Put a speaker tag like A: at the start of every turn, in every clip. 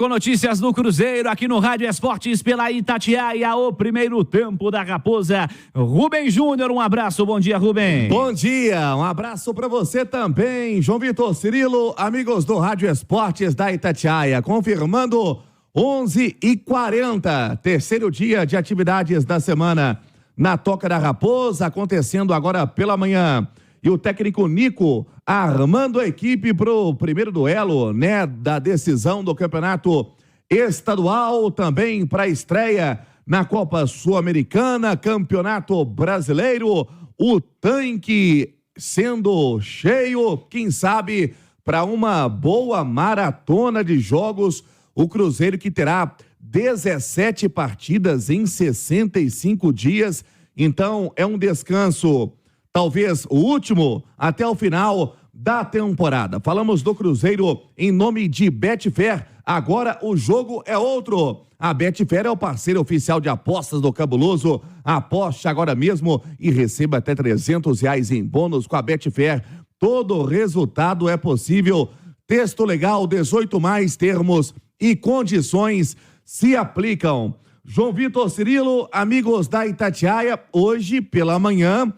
A: com notícias do Cruzeiro aqui no Rádio Esportes pela Itatiaia, o primeiro tempo da Raposa. Rubem Júnior, um abraço, bom dia, Rubem.
B: Bom dia, um abraço para você também, João Vitor, Cirilo, amigos do Rádio Esportes da Itatiaia, confirmando 11h40, terceiro dia de atividades da semana na Toca da Raposa, acontecendo agora pela manhã. E o técnico Nico armando a equipe para o primeiro duelo, né, da decisão do campeonato estadual, também para a estreia na Copa Sul-Americana, Campeonato Brasileiro, o tanque sendo cheio, quem sabe, para uma boa maratona de jogos, o Cruzeiro que terá 17 partidas em 65 dias, então é um descanso talvez o último até o final da temporada. Falamos do Cruzeiro em nome de Betfair. Agora o jogo é outro. A Betfair é o parceiro oficial de apostas do Cabuloso. Aposte agora mesmo e receba até R$300 em bônus com a Betfair. Todo resultado é possível. Texto legal, 18+, termos e condições se aplicam. João Vitor, Cirilo, amigos da Itatiaia, hoje pela manhã,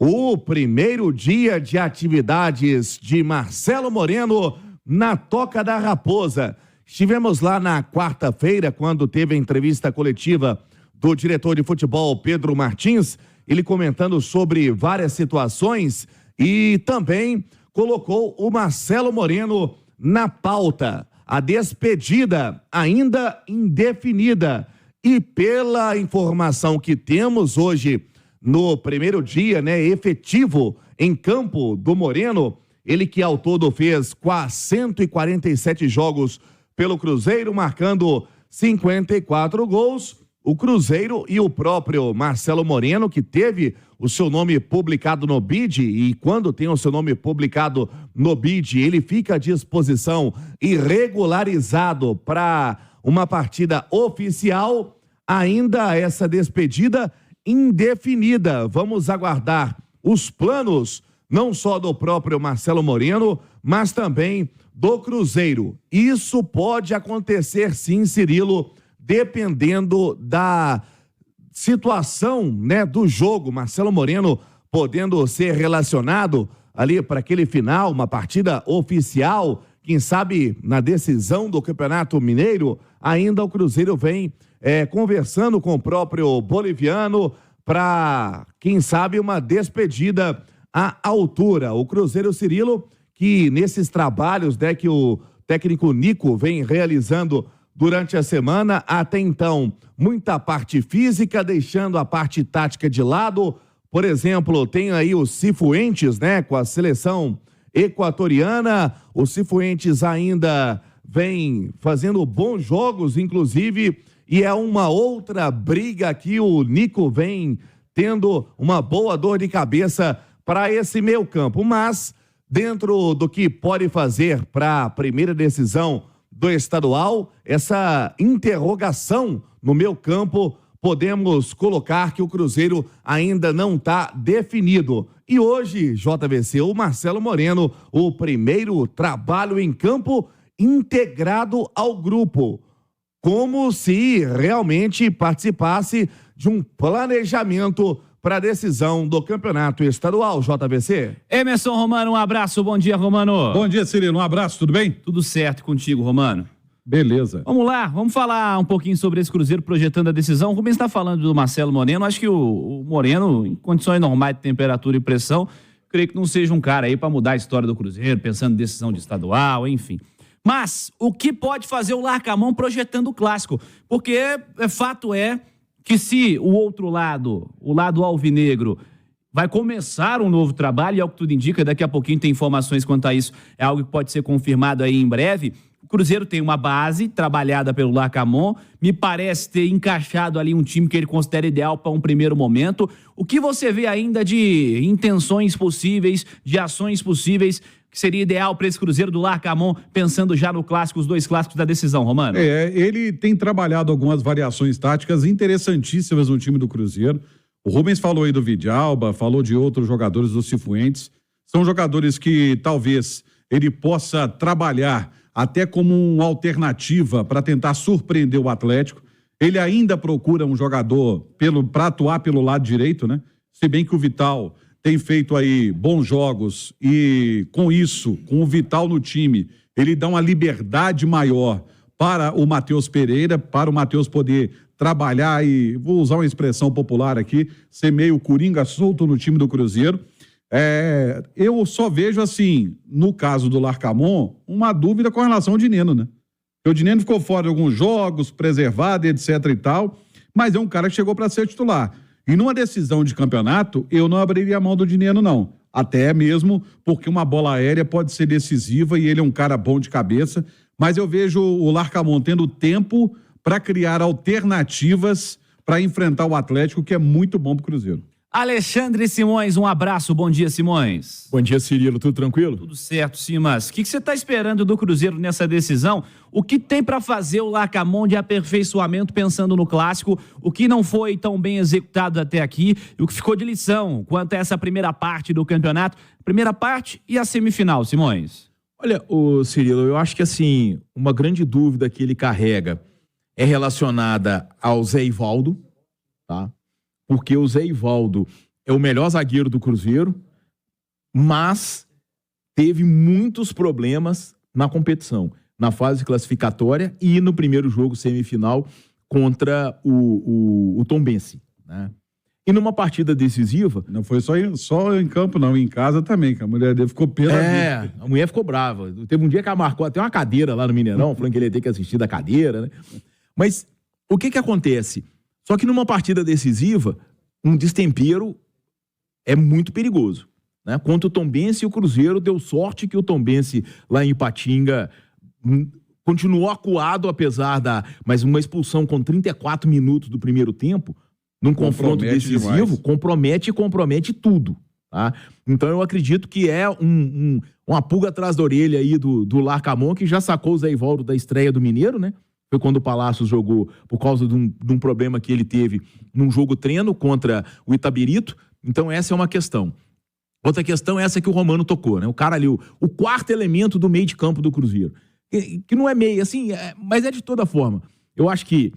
B: o primeiro dia de atividades de Marcelo Moreno na Toca da Raposa. Estivemos lá na quarta-feira, quando teve a entrevista coletiva do diretor de futebol, Pedro Martins, ele comentando sobre várias situações e também colocou o Marcelo Moreno na pauta. A despedida ainda indefinida. E pela informação que temos hoje, no primeiro dia, né, efetivo em campo do Moreno, ele que ao todo fez 147 jogos pelo Cruzeiro, marcando 54 gols. O Cruzeiro e o próprio Marcelo Moreno, que teve o seu nome publicado no BID, e quando tem o seu nome publicado no BID, ele fica à disposição e regularizado para uma partida oficial. Ainda essa despedida indefinida. Vamos aguardar os planos, não só do próprio Marcelo Moreno, mas também do Cruzeiro. Isso pode acontecer sim, Cirilo, dependendo da situação, né, do jogo. Marcelo Moreno podendo ser relacionado ali para aquele final, uma partida oficial, quem sabe na decisão do Campeonato Mineiro. Ainda o Cruzeiro vem conversando com o próprio boliviano para, quem sabe, uma despedida à altura. O Cruzeiro, Cirilo, que nesses trabalhos, né, que o técnico Nico vem realizando durante a semana, até então, muita parte física, deixando a parte tática de lado. Por exemplo, tem aí o Cifuentes, né, com a seleção equatoriana. O Cifuentes ainda vem fazendo bons jogos, inclusive, e é uma outra briga que o Nico vem tendo uma boa dor de cabeça para esse meio campo. Mas, dentro do que pode fazer para a primeira decisão do estadual, essa interrogação no meio campo, podemos colocar que o Cruzeiro ainda não está definido. E hoje, JVC, o Marcelo Moreno, o primeiro trabalho em campo integrado ao grupo, como se realmente participasse de um planejamento para a decisão do campeonato estadual, JVC.
A: Emerson Romano, um abraço, bom dia, Romano.
C: Bom dia, Cirilo, um abraço, tudo bem?
A: Tudo certo contigo, Romano.
C: Beleza.
A: Vamos lá, vamos falar um pouquinho sobre esse Cruzeiro projetando a decisão. O Rubens está falando do Marcelo Moreno. Acho que o Moreno, em condições normais de temperatura e pressão, creio que não seja um cara aí para mudar a história do Cruzeiro, pensando em decisão de estadual, enfim. Mas o que pode fazer o Larcamão projetando o clássico? Porque fato é que se o outro lado, o lado alvinegro, vai começar um novo trabalho, e é o que tudo indica, daqui a pouquinho tem informações quanto a isso, é algo que pode ser confirmado aí em breve. O Cruzeiro tem uma base trabalhada pelo Larcamão, me parece ter encaixado ali um time que ele considera ideal para um primeiro momento. O que você vê ainda de intenções possíveis, de ações possíveis, que seria ideal para esse Cruzeiro do Larcamão, pensando já no clássico, os dois clássicos da decisão, Romano?
C: Ele tem trabalhado algumas variações táticas interessantíssimas no time do Cruzeiro. O Rubens falou aí do Vidalba, falou de outros jogadores do Cifuentes. São jogadores que talvez ele possa trabalhar até como uma alternativa para tentar surpreender o Atlético. Ele ainda procura um jogador para atuar pelo lado direito, né? Se bem que o Vital tem feito aí bons jogos e com isso, com o Vital no time, ele dá uma liberdade maior para o Matheus Pereira, para o Matheus poder trabalhar e, vou usar uma expressão popular aqui, ser meio coringa solto no time do Cruzeiro. Eu só vejo assim, no caso do Larcamon, uma dúvida com relação ao Dineno, né? O Dineno ficou fora de alguns jogos, preservado, etc e tal, mas é um cara que chegou para ser titular. E numa decisão de campeonato, eu não abriria a mão do Dineno, não. Até mesmo porque uma bola aérea pode ser decisiva e ele é um cara bom de cabeça, mas eu vejo o Larcamon tendo tempo para criar alternativas para enfrentar o Atlético, que é muito bom pro Cruzeiro.
A: Alexandre Simões, um abraço. Bom dia, Simões.
D: Bom dia, Cirilo. Tudo tranquilo?
A: Tudo certo, Simas. O que você está esperando do Cruzeiro nessa decisão? O que tem para fazer o Larcamon de aperfeiçoamento pensando no clássico? O que não foi tão bem executado até aqui? E o que ficou de lição quanto a essa primeira parte do campeonato? Primeira parte e a semifinal, Simões.
D: Olha, Cirilo, eu acho que assim, uma grande dúvida que ele carrega é relacionada ao Zé Ivaldo, tá? Porque o Zé Ivaldo é o melhor zagueiro do Cruzeiro, mas teve muitos problemas na competição, na fase classificatória e no primeiro jogo semifinal contra o Tombense, né? E numa partida decisiva...
C: Não foi só em campo, não. Em casa também, que a mulher dele ficou pela vida.
D: A mulher ficou brava. Teve um dia que ela marcou até uma cadeira lá no Mineirão, falando que ele ia ter que assistir da cadeira, né? Mas o que acontece? Só que numa partida decisiva, um destempero é muito perigoso, né? Contra o Tombense, o Cruzeiro deu sorte que o Tombense lá em Ipatinga continuou acuado, mas uma expulsão com 34 minutos do primeiro tempo, num confronto decisivo, compromete tudo, tá? Então eu acredito que é uma pulga atrás da orelha aí do Larcamon, que já sacou o Zé Ivaldo da estreia do Mineiro, né? Foi quando o Palácios jogou por causa de um problema que ele teve num jogo treino contra o Itabirito. Então essa é uma questão. Outra questão é essa que o Romano tocou, né? O cara ali, o quarto elemento do meio de campo do Cruzeiro. Que não é meio, assim, mas é de toda forma. Eu acho que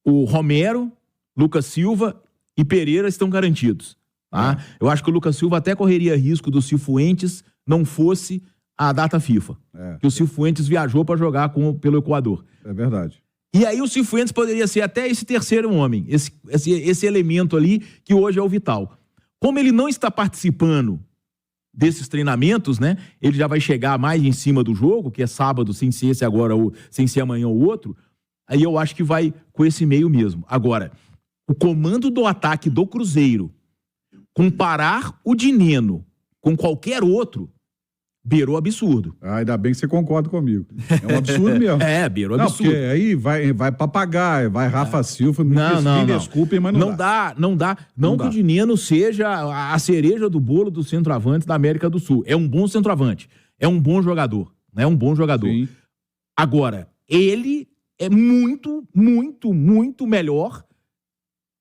D: o Romero, Lucas Silva e Pereira estão garantidos, tá? Eu acho que o Lucas Silva até correria risco do Cifuentes não fosse a data FIFA. Que o Cifuentes viajou para jogar pelo Equador.
C: É verdade.
D: E aí o Cifuentes poderia ser até esse terceiro homem, esse elemento ali, que hoje é o Vital. Como ele não está participando desses treinamentos, né? Ele já vai chegar mais em cima do jogo, que é sábado, sem ser esse agora, sem ser amanhã ou outro. Aí eu acho que vai com esse meio mesmo. Agora, o comando do ataque do Cruzeiro, comparar o Dineno com qualquer outro, beirou absurdo.
C: Ainda bem que você concorda comigo. É um absurdo mesmo.
D: Beirou absurdo.
C: Porque aí vai Papagaio, vai Rafa Silva, me desculpem, mas não dá.
D: Não dá que o Dineno seja a cereja do bolo dos centroavantes da América do Sul. É um bom centroavante, é um bom jogador, né? É um bom jogador.
C: Sim.
D: Agora, ele é muito, muito, muito melhor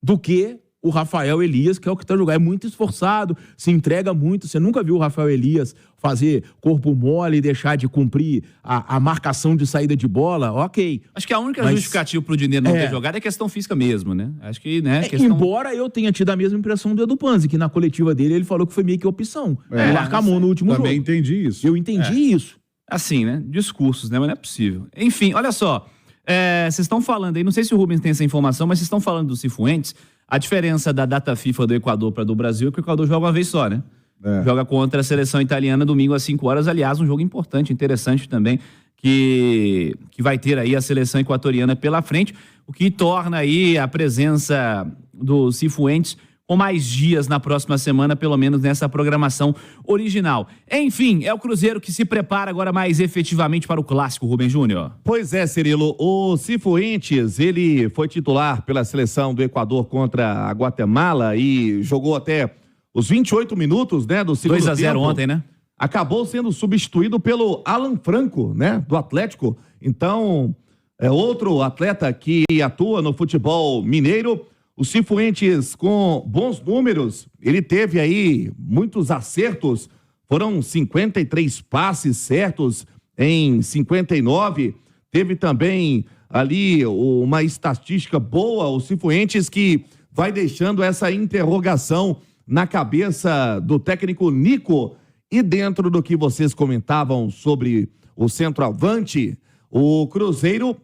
D: do que o Rafael Elias, que é o que está jogando. É muito esforçado, se entrega muito. Você nunca viu o Rafael Elias fazer corpo mole e deixar de cumprir a marcação de saída de bola? Ok.
A: Acho que a única justificativa pro Dinero não ter jogado é questão física mesmo, né? Acho que, né?
D: Embora eu tenha tido a mesma impressão do Edu Panzi, que na coletiva dele ele falou que foi meio que opção. O Larcamon no último jogo.
C: Também entendi isso.
D: Eu entendi isso.
A: Assim, né? Discursos, né? Mas não é possível. Enfim, olha só. Vocês estão falando aí, não sei se o Rubens tem essa informação, mas vocês estão falando do Cifuentes. A diferença da data FIFA do Equador para do Brasil é que o Equador joga uma vez só, né? Joga contra a seleção italiana domingo às 5 horas. Aliás, um jogo importante, interessante também, que vai ter aí a seleção equatoriana pela frente, o que torna aí a presença do Cifuentes com mais dias na próxima semana, pelo menos nessa programação original. Enfim, é o Cruzeiro que se prepara agora mais efetivamente para o clássico, Rubem Júnior.
B: Pois é, Cirilo, o Cifuentes, ele foi titular pela seleção do Equador contra a Guatemala e jogou até os 28 minutos, né, do segundo tempo.
A: 2-0 ontem, né?
B: Acabou sendo substituído pelo Alan Franco, né, do Atlético. Então, é outro atleta que atua no futebol mineiro. O Cifuentes, com bons números, ele teve aí muitos acertos, foram 53 passes certos em 59. Teve também ali uma estatística boa, o Cifuentes, que vai deixando essa interrogação na cabeça do técnico Nico. E dentro do que vocês comentavam sobre o centroavante, o Cruzeiro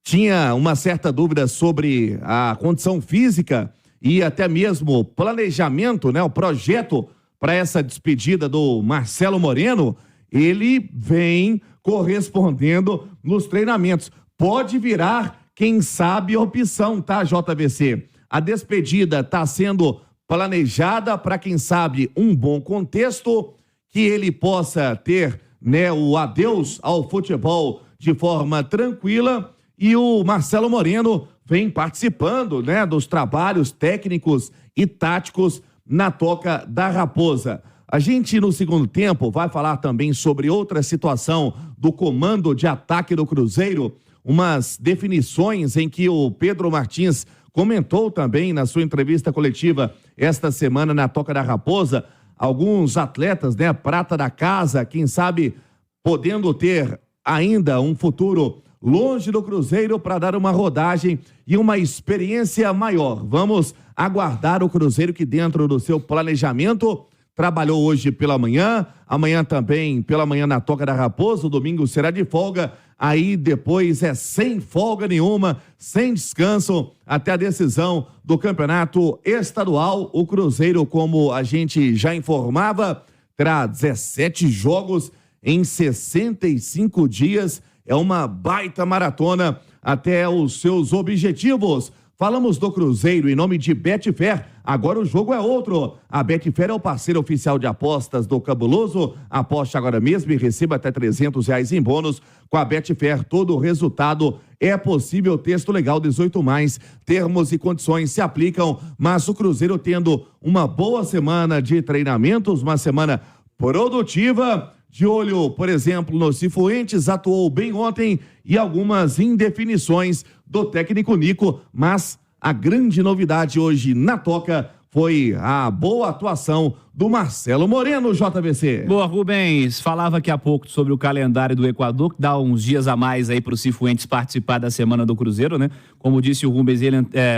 B: tinha uma certa dúvida sobre a condição física e até mesmo planejamento, né? O projeto para essa despedida do Marcelo Moreno. Ele vem correspondendo nos treinamentos. Pode virar, quem sabe, opção, tá, JVC? A despedida está sendo planejada para, quem sabe, um bom contexto, que ele possa ter, né, o adeus ao futebol de forma tranquila. E o Marcelo Moreno vem participando, né, dos trabalhos técnicos e táticos na Toca da Raposa. A gente, no segundo tempo, vai falar também sobre outra situação do comando de ataque do Cruzeiro, umas definições em que o Pedro Martins comentou também na sua entrevista coletiva esta semana na Toca da Raposa. Alguns atletas, né, prata da casa, quem sabe podendo ter ainda um futuro longe do Cruzeiro para dar uma rodagem e uma experiência maior. Vamos aguardar o Cruzeiro, que dentro do seu planejamento trabalhou hoje pela manhã, amanhã também pela manhã na Toca da Raposa, o domingo será de folga, aí depois é sem folga nenhuma, sem descanso, até a decisão do campeonato estadual. O Cruzeiro, como a gente já informava, terá 17 jogos em 65 dias, é uma baita maratona até os seus objetivos. Falamos do Cruzeiro em nome de Betfair. Agora o jogo é outro. A Betfair é o parceiro oficial de apostas do Cabuloso. Aposte agora mesmo e receba até R$300 em bônus. Com a Betfair, todo o resultado é possível. Texto legal 18+. Termos e condições se aplicam. Mas o Cruzeiro tendo uma boa semana de treinamentos, uma semana produtiva. De olho, por exemplo, no Cifuentes, atuou bem ontem, e algumas indefinições do técnico Nico, mas a grande novidade hoje na Toca foi a boa atuação do Marcelo Moreno, JVC.
A: Boa, Rubens. Falava aqui há pouco sobre o calendário do Equador, que dá uns dias a mais aí para o Cifuentes participar da Semana do Cruzeiro, né? Como disse o Rubens,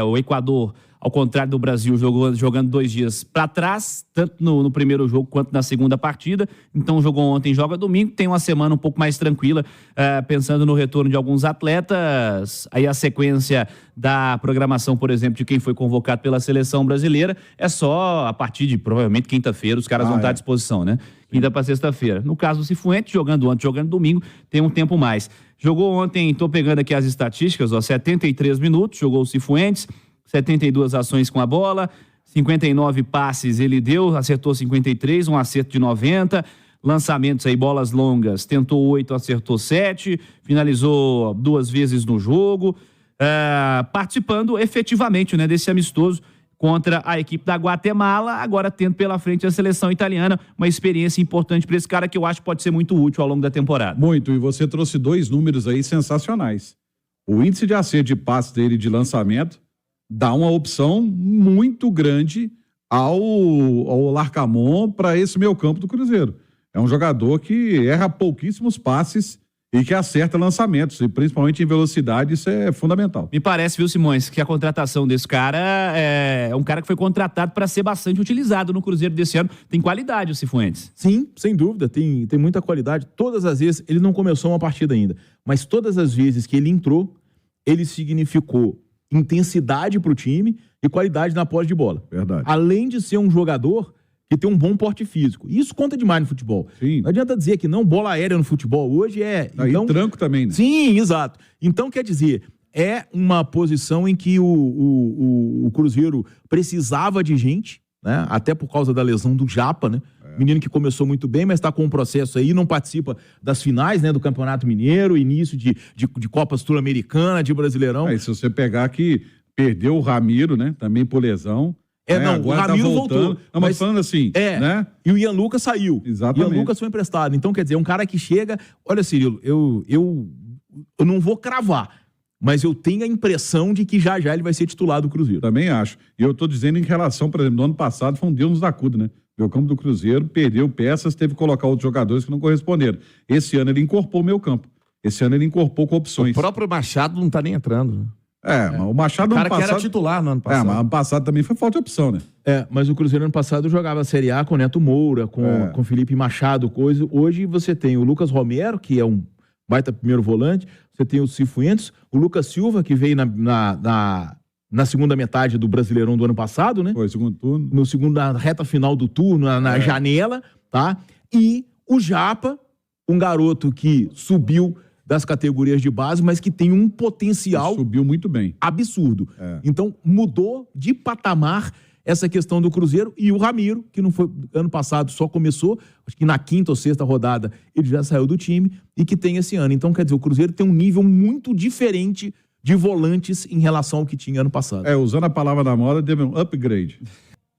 A: o Equador, ao contrário do Brasil, jogando 2 dias para trás, tanto no primeiro jogo quanto na segunda partida. Então jogou ontem, joga domingo, tem uma semana um pouco mais tranquila, pensando no retorno de alguns atletas. Aí a sequência da programação, por exemplo, de quem foi convocado pela seleção brasileira, é só a partir de, provavelmente, quinta-feira, os caras vão estar à disposição, né? Quinta para sexta-feira. No caso do Cifuentes, jogando ontem, jogando domingo, tem um tempo mais. Jogou ontem, tô pegando aqui as estatísticas, 73 minutos, jogou o Cifuentes, 72 ações com a bola, 59 passes ele deu, acertou 53, um acerto de 90, lançamentos aí, bolas longas, tentou 8, acertou 7, finalizou 2 vezes no jogo, participando efetivamente, né, desse amistoso contra a equipe da Guatemala, agora tendo pela frente a seleção italiana, uma experiência importante para esse cara que eu acho que pode ser muito útil ao longo da temporada.
C: Muito, e você trouxe 2 números aí sensacionais. O índice de acerto de passe dele de lançamento dá uma opção muito grande ao Larcamón para esse meio campo do Cruzeiro. É um jogador que erra pouquíssimos passes e que acerta lançamentos, e principalmente em velocidade, isso é fundamental.
A: Me parece, viu, Simões, que a contratação desse cara é um cara que foi contratado para ser bastante utilizado no Cruzeiro desse ano. Tem qualidade o Cifuentes.
D: Sim, sem dúvida, tem muita qualidade. Todas as vezes, ele não começou uma partida ainda, mas todas as vezes que ele entrou, ele significou intensidade para o time e qualidade na posse de bola.
C: Verdade.
D: Além de ser um jogador que tem um bom porte físico. Isso conta demais no futebol.
C: Sim.
D: Não adianta dizer que não, bola aérea no futebol hoje é...
C: Aí então, tranco também, né?
D: Sim, exato. Então, quer dizer, é uma posição em que o Cruzeiro precisava de gente, né? Até por causa da lesão do Japa, né? Menino que começou muito bem, mas está com um processo aí, não participa das finais, né, do Campeonato Mineiro, início de Copa Sul-Americana, de Brasileirão.
C: Aí se você pegar que perdeu o Ramiro, né, também por lesão.
D: Não,
C: agora
D: o Ramiro
C: tá voltou. Não, mas falando assim, né?
D: E o Ian Lucas saiu.
C: Exatamente.
D: Ian Lucas foi emprestado. Então, quer dizer, um cara que chega... Olha, Cirilo, eu não vou cravar, mas eu tenho a impressão de que já ele vai ser titular do Cruzeiro.
C: Também acho. E eu tô dizendo em relação, por exemplo, no ano passado foi um Deus nos acuda, né? Meu campo do Cruzeiro perdeu peças, teve que colocar outros jogadores que não corresponderam. Esse ano ele incorporou o meu campo. Esse ano ele incorporou com opções.
B: O próprio Machado não tá nem entrando.
C: Mas o Machado
B: O cara
C: ano passado...
B: que era titular no ano passado.
C: mas ano passado também foi falta de opção, né?
D: Mas o Cruzeiro ano passado jogava a Série A com Neto Moura, com Felipe Machado, coisa. Hoje você tem o Lucas Romero, que é um baita primeiro volante, você tem o Cifuentes, o Lucas Silva, que veio na segunda metade do Brasileirão do ano passado, né?
C: Foi, segundo turno.
D: Na reta final do turno, na janela, tá? E o Japa, um garoto que subiu das categorias de base, mas que tem um potencial...
C: Subiu muito bem.
D: Absurdo. Então, mudou de patamar essa questão do Cruzeiro, e o Ramiro, que não foi ano passado, só começou, acho que na quinta ou sexta rodada ele já saiu do time, e que tem esse ano. Então, quer dizer, o Cruzeiro tem um nível muito diferente de volantes em relação ao que tinha ano passado.
C: Usando a palavra da moda, teve um upgrade.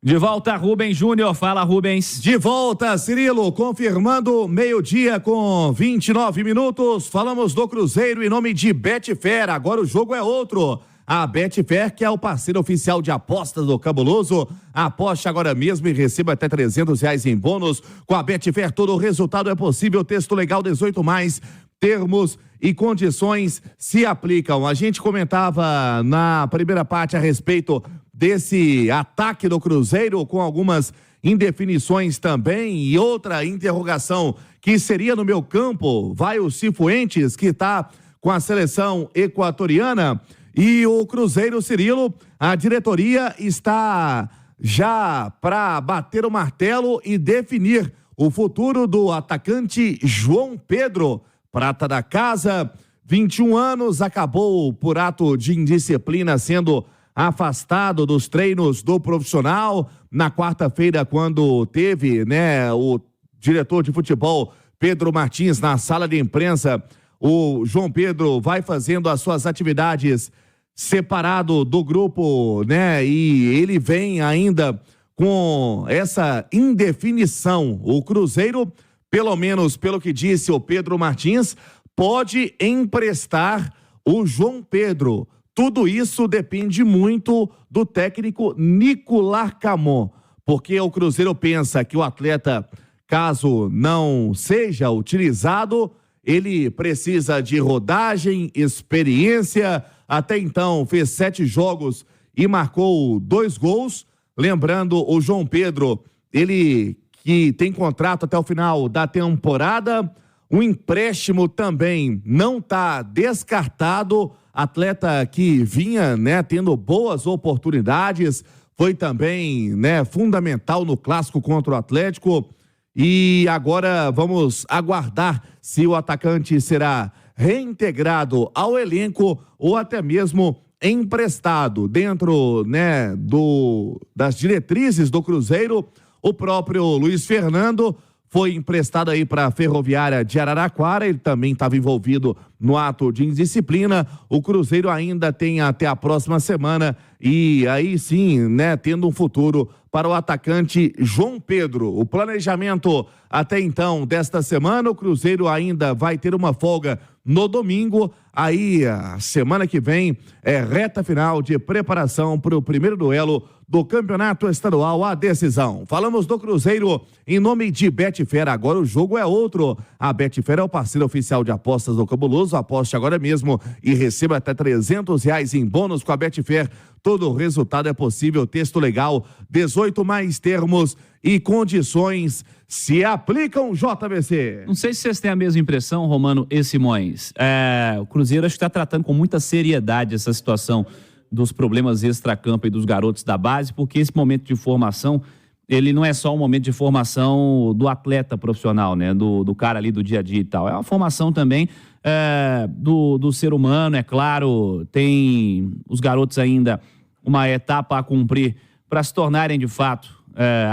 A: De volta, Rubens Júnior. Fala, Rubens.
B: De volta, Cirilo, confirmando 12h com 29 minutos. Falamos do Cruzeiro em nome de Betfair. Agora o jogo é outro. A Betfair, que é o parceiro oficial de apostas do Cabuloso. Aposte agora mesmo e receba até R$300 em bônus. Com a Betfair, todo o resultado é possível. Texto legal 18+. Termos e condições se aplicam. A gente comentava na primeira parte a respeito desse ataque do Cruzeiro, com algumas indefinições também, e outra interrogação que seria no meu campo, vai o Cifuentes, que está com a seleção equatoriana, e o Cruzeiro, Cirilo, a diretoria está já para bater o martelo e definir o futuro do atacante João Pedro, prata da casa, 21 anos, acabou por ato de indisciplina sendo afastado dos treinos do profissional. Na quarta-feira, quando teve, o diretor de futebol Pedro Martins na sala de imprensa, o João Pedro vai fazendo as suas atividades separado do grupo, e ele vem ainda com essa indefinição. O Cruzeiro, pelo menos pelo que disse o Pedro Martins, pode emprestar o João Pedro. Tudo isso depende muito do técnico Nicolas Camon, porque o Cruzeiro pensa que o atleta, caso não seja utilizado, ele precisa de rodagem, experiência. Até então fez 7 jogos e marcou 2 gols. Lembrando, o João Pedro, ele que tem contrato até o final da temporada. O empréstimo também não está descartado. Atleta que vinha, tendo boas oportunidades, foi também, fundamental no clássico contra o Atlético. E agora vamos aguardar se o atacante será reintegrado ao elenco ou até mesmo emprestado dentro, das diretrizes do Cruzeiro. O próprio Luiz Fernando foi emprestado aí para a Ferroviária de Araraquara, ele também estava envolvido no ato de indisciplina. O Cruzeiro ainda tem até a próxima semana e aí sim, tendo um futuro para o atacante João Pedro. O planejamento até então desta semana, o Cruzeiro ainda vai ter uma folga no domingo, aí a semana que vem é reta final de preparação para o primeiro duelo do Campeonato Estadual, a decisão. Falamos do Cruzeiro em nome de Betfair, agora o jogo é outro. A Betfair é o parceiro oficial de apostas do Cabuloso. Aposte agora mesmo e receba até R$300 em bônus com a Betfair. Todo o resultado é possível, texto legal, 18+ termos e condições se aplicam, JBC.
A: Não sei se vocês têm a mesma impressão, Romano e Simões. O Cruzeiro acho que está tratando com muita seriedade essa situação dos problemas extracampo e dos garotos da base, porque esse momento de formação, ele não é só um momento de formação do atleta profissional, do cara ali do dia a dia e tal. É uma formação também do ser humano, é claro. Tem os garotos ainda uma etapa a cumprir para se tornarem de fato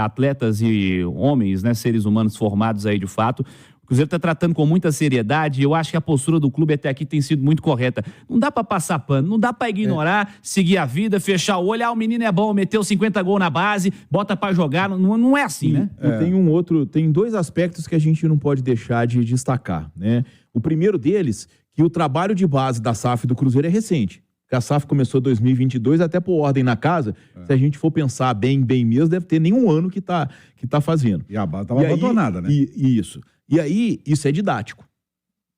A: atletas e homens, seres humanos formados aí de fato. O Cruzeiro está tratando com muita seriedade e eu acho que a postura do clube até aqui tem sido muito correta. Não dá para passar pano, não dá para ignorar, seguir a vida, fechar o olho. O menino é bom, meteu 50 gols na base, bota para jogar. Não é assim, né?
D: Tem 2 aspectos que a gente não pode deixar de destacar, O primeiro deles, que o trabalho de base da SAF do Cruzeiro é recente. Porque a SAF começou em 2022, até por ordem na casa, se a gente for pensar bem mesmo, deve ter nenhum ano que tá fazendo.
C: E a base estava abandonada, né?
D: Isso. E aí, isso é didático.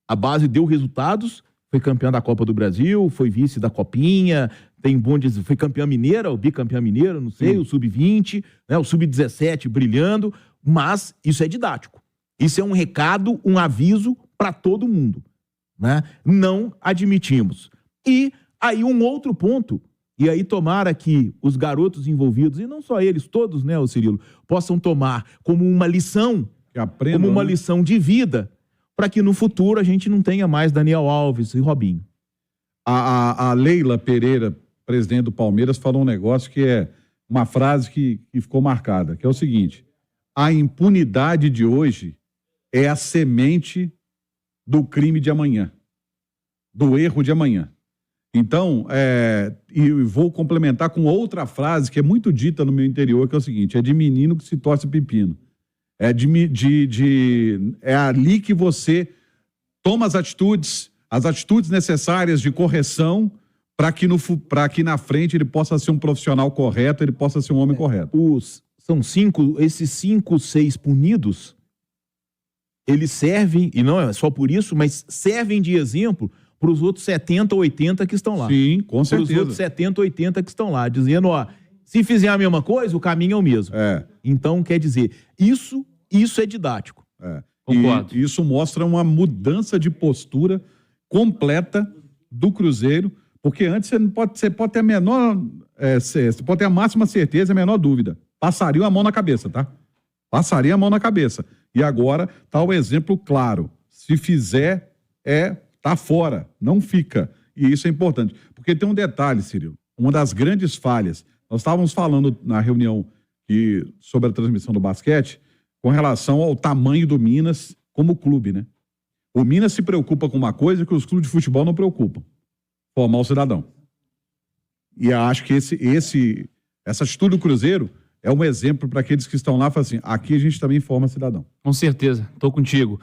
D: A base deu resultados, foi campeã da Copa do Brasil, foi vice da Copinha, foi campeã mineira, ou bicampeã mineira, não sei, o Sub-20, né, o Sub-17 brilhando, mas isso é didático. Isso é um recado, um aviso para todo mundo, né? Não admitimos. E aí um outro ponto, e aí tomara que os garotos envolvidos, e não só eles, todos, né, Cirilo, possam tomar como uma lição,
C: aprendam,
D: como uma lição de vida, para que no futuro a gente não tenha mais Daniel Alves e Robinho.
C: A Leila Pereira, presidente do Palmeiras, falou um negócio que é uma frase que ficou marcada, que é o seguinte: a impunidade de hoje é a semente do crime de amanhã, do erro de amanhã. Então, e vou complementar com outra frase que é muito dita no meu interior, que é o seguinte: é de menino que se torce pepino. É ali que você toma as atitudes necessárias de correção para que na frente ele possa ser um profissional correto, ele possa ser um homem correto.
D: São esses 5, 6 punidos, eles servem, e não é só por isso, mas servem de exemplo para os outros 70, 80 que estão lá.
C: Sim, com certeza.
D: Para os outros 70, 80 que estão lá, dizendo, ó, se fizer a mesma coisa, o caminho é o mesmo. Então, quer dizer, isso é didático.
A: Concordo.
C: E isso mostra uma mudança de postura completa do Cruzeiro, porque antes você pode ter a menor, você pode ter a máxima certeza, a menor dúvida. Passariam a mão na cabeça, tá? Passaria a mão na cabeça. E agora tá o exemplo claro. Se fizer, tá fora, não fica. E isso é importante. Porque tem um detalhe, Cirilo, uma das grandes falhas. Nós estávamos falando na reunião sobre a transmissão do basquete com relação ao tamanho do Minas como clube, né? O Minas se preocupa com uma coisa que os clubes de futebol não preocupam: formar o cidadão. E eu acho que essa atitude do Cruzeiro é um exemplo para aqueles que estão lá, falam assim: aqui a gente também forma cidadão.
A: Com certeza, tô contigo.